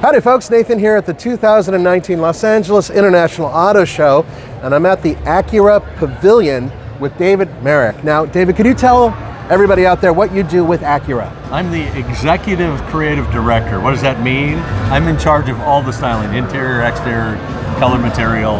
Howdy folks, Nathan here at the 2019 Los Angeles International Auto Show, and I'm at the Acura Pavilion with David Merrick. Now, David, could you tell everybody out there what you do with Acura? I'm the Executive Creative Director. What does that mean? I'm in charge of all the styling, interior, exterior, color, material,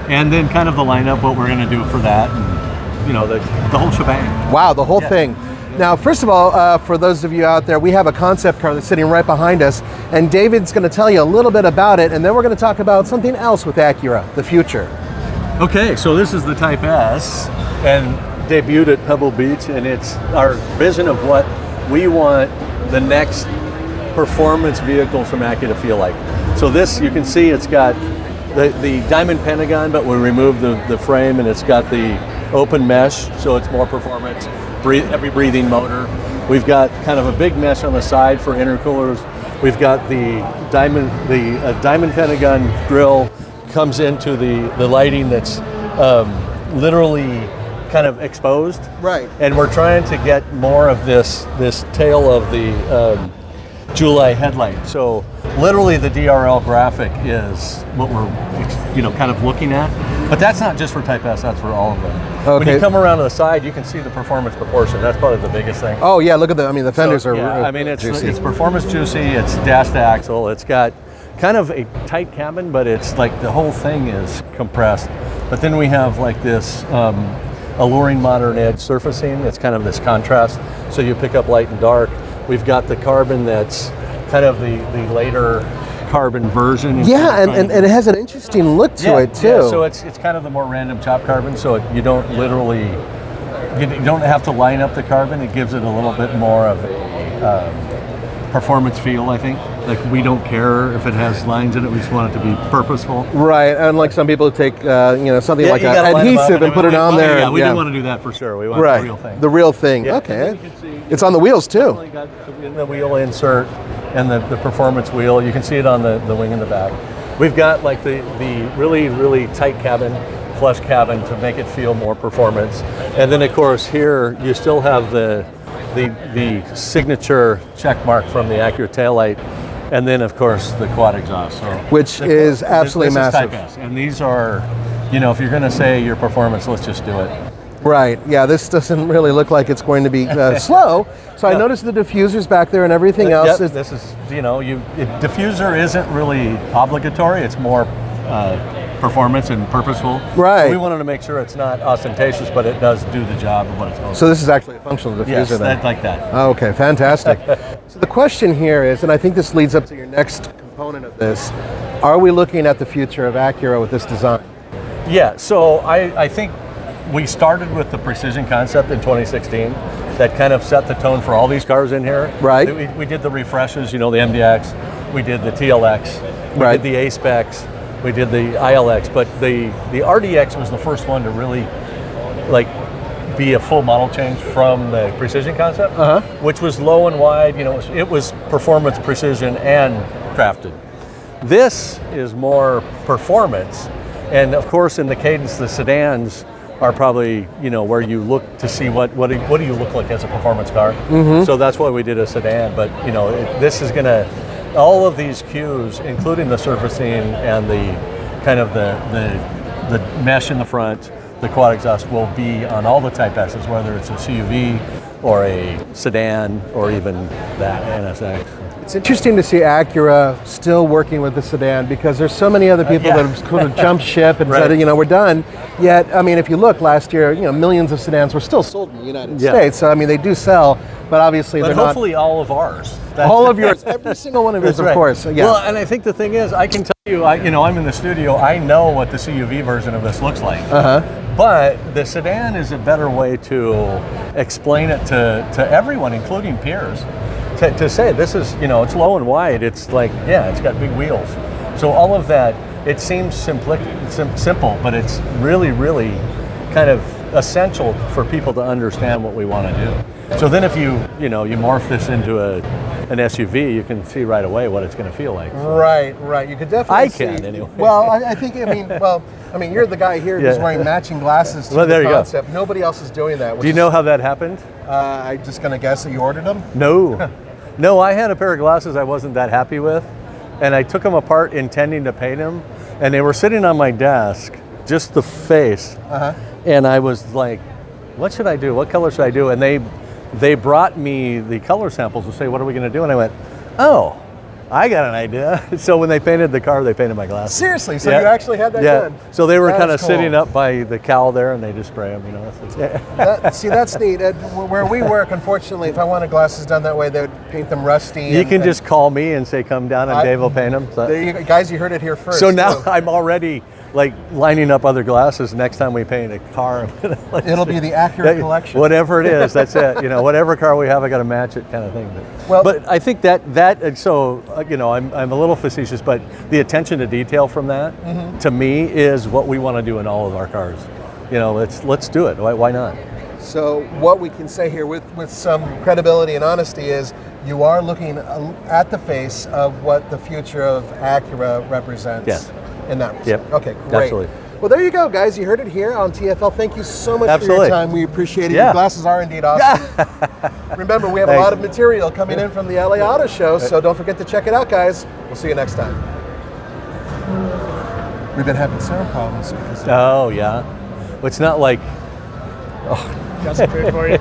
and then kind of the lineup, what we're going to do for that, and, you know, the whole shebang. Wow, the whole thing. Now, first of all, for those of you out there, we have a concept car that's sitting right behind us, and David's going to tell you a little bit about it, and then we're going to talk about something else with Acura, the future. Okay, so this is the Type S, and debuted at Pebble Beach, and it's our vision of what we want the next performance vehicles from Acura to feel like. So this, you can see it's got the diamond pentagon, but we removed the frame, and it's got the open mesh, so it's more performance. Heavy breathing motor. We've got kind of a big mesh on the side for intercoolers. We've got the diamond pentagon grille comes into the lighting that's literally kind of exposed. Right. And we're trying to get more of this tail of the jewel eye headlight. So literally the DRL graphic is what we're kind of looking at. But that's not just for Type S, that's for all of them. Okay. When you come around to the side, you can see the performance proportion. That's probably the biggest thing. Oh yeah, look at the fenders are juicy. It's performance juicy, it's dash to axle, it's got kind of a tight cabin, but it's like the whole thing is compressed. But then we have like this alluring modern edge surfacing. It's kind of this contrast, so you pick up light and dark. We've got the carbon that's kind of the later carbon version. Yeah, and it has an interesting look to it too. Yeah, so it's kind of the more random chop carbon, so you don't have to line up the carbon. It gives it a little bit more of a performance feel, I think. Like, we don't care if it has lines in it, we just want it to be purposeful. Right, unlike some people take something like adhesive and put it on there. Yeah, we didn't want to do that for sure. We want the real thing. The real thing, yeah. Okay. It's on the wheels too. Got the wheel insert and the performance wheel. You can see it on the wing in the back. We've got like the really, really tight cabin, flush cabin to make it feel more performance. And then of course here you still have the signature check mark from the Acura taillight. And then of course the quad exhaust. So which is absolutely massive. This is Type S. And these are, if you're gonna say your performance, let's just do it. Right, yeah, this doesn't really look like it's going to be slow. So I noticed the diffusers back there and everything else. Yep, this is, diffuser isn't really obligatory, it's more performance and purposeful. Right. So we wanted to make sure it's not ostentatious, but it does do the job of what it's supposed to. So this is actually a functional diffuser then? Yes, like that. Okay, fantastic. So the question here is, and I think this leads up to your next component of this, are we looking at the future of Acura with this design? Yeah, so I think we started with the precision concept in 2016 that kind of set the tone for all these cars in here. Right. We did the refreshes, the MDX, we did the TLX, we did the A-Specs, we did the ILX, but the RDX was the first one to really be a full model change from the precision concept, which was low and wide, it was performance, precision, and crafted. This is more performance, and of course in the cadence, the sedans are probably, where you look to see what do you look like as a performance car. So that's why we did a sedan, but this is gonna, all of these cues, including the surfacing and the kind of the mesh in the front, the quad exhaust will be on all the Type S's, whether it's a CUV or a sedan or even that NSX. It's interesting to see Acura still working with the sedan because there's so many other people that have sort of jumped ship and said, we're done. Yet, I mean, if you look last year, millions of sedans were still sold in the United States. So, I mean, they do sell, but obviously they're not. Hopefully all of ours. All of yours, every single one of yours, of course. Yeah. Well, and I think the thing is, I can tell you, I'm in the studio, I know what the CUV version of this looks like. But the sedan is a better way to explain it to everyone, including peers. To say this is, it's low and wide, it's like, it's got big wheels. So all of that, it seems simple, but it's really, really kind of essential for people to understand what we want to do. So then if you morph this into an SUV, you can see right away what it's going to feel like. Right. You could definitely see. I can, anyway. Well, I think, you're the guy here who's wearing matching glasses to the concept. Nobody else is doing that. Do you know how that happened? I'm just going to guess that you ordered them? No. No, I had a pair of glasses I wasn't that happy with. and I took them apart intending to paint them, and they were sitting on my desk, just the face, and I was like, what should I do? What color should I do? And they brought me the color samples to say, what are we going to do? And I went, oh, I got an idea. So when they painted the car, they painted my glasses. Seriously? So you actually had that done? So they were That kind is of cool. sitting up by the cowl there, and they just spray them, you know. See, that's neat. Where we work, unfortunately, if I wanted glasses done that way, they would paint them rusty. You can just call me and say, come down, and Dave will paint them. So, there you go. Guys, you heard it here first. so now I'm already like lining up other glasses. Next time we paint a car, It'll be the Acura collection. Whatever it is, that's it. You know, whatever car we have, I got to match it, kind of thing. But I think that so you know, I'm a little facetious, but the attention to detail from that to me is what we want to do in all of our cars. You know, let's do it. Why not? So what we can say here with some credibility and honesty is you are looking at the face of what the future of Acura represents. Yes. In that respect. Yep. Okay, great. Absolutely. Well, there you go, guys. You heard it here on TFL. Thank you so much for your time. We appreciate it. Yeah. Your glasses are indeed awesome. Remember, we have a lot of material coming in from the LA Auto Show, so don't forget to check it out, guys. We'll see you next time. We've been having sound problems because Oh, yeah. Well, it's not like... got some food for you.